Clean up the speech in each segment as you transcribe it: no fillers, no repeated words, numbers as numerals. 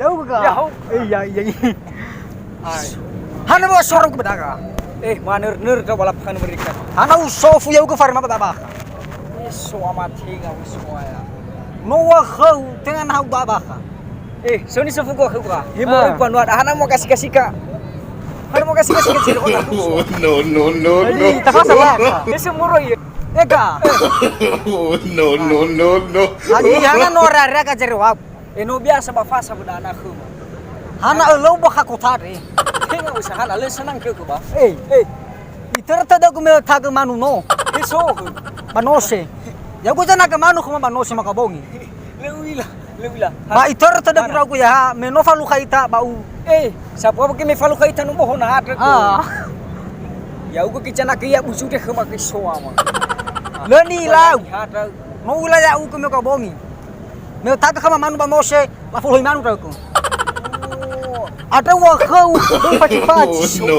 Đâu cả. Yahu. Iya iya. Ai. Hana mo sorong ko badaga. Manur ka wala pa berikan. Hana usofu yaw ko farma badaba. So amat hinga semua ya. No wa khau dengan hau baba. Soni sa fugo ka. Himo panuat hana mo kasih ka. Hana mo kasih ka ciro na. No. Ay, taka sa baka. Muro ye. Eka. No. Ani hana no rara ka jerwap. No biasa ba fasa ba anak ko. Hana elo ba ka kutare. Hinga usaha na senang ke ko ba. Iterta da ko me tag manu no. So. Manose. Ya ko jana ka manu ko manose makabongi. Lewila. Ba iterta da ko ya me no falu khaita ba u. Sapo ba ke me falu kaita no mo na atra ko. Ya ugo kichana ke ya busu de khama ke so ama. Leni lau. No ula ya u ko me kabongi. Me tag ka manu ba mose ba fulu manu ra ko. Ada wa khau do pati. No.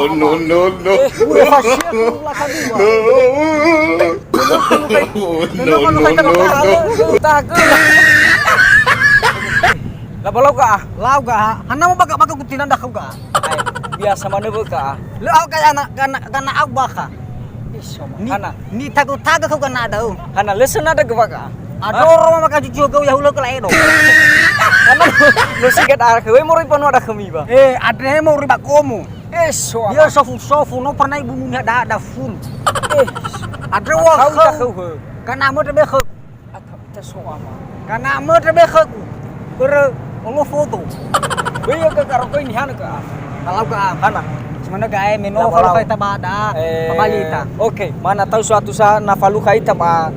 Udah fasya ko la kadua. No. Labalau ka. Lau ga. Hana mo baga gutinan da kau ga. Biasa mana ka. Le au kaya kana au baka. Hana. Ni tagu kau kana dau. Hana lesen ada ka ka. Ada orang maka juju kau ya hula kala edo. Hana lu sigat ar ka we mo ri panu ada kami ba. Ada mau riba komo. So. Dia sofu no pernah ibu munya da full. Ada wa kau. Kana mo tebe khek. Kita so ama. Kana mo tebe khek. Ber lo foto. We ka karo ko ini hana ka. Kalau ka hana. Semana gae meno kalau kaita bada. Pabalita. Oke, mana tahu suatu saat na falu kaita ba.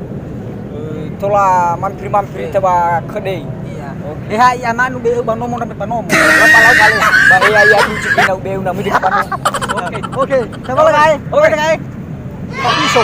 Tola mampir taba kedai. Iya. Ya manu beu banomo na banomo. Lapalau kalau bahaya ya kunci na beu na mudi panu. Oke. Coba gae. Oke gae. Pisau.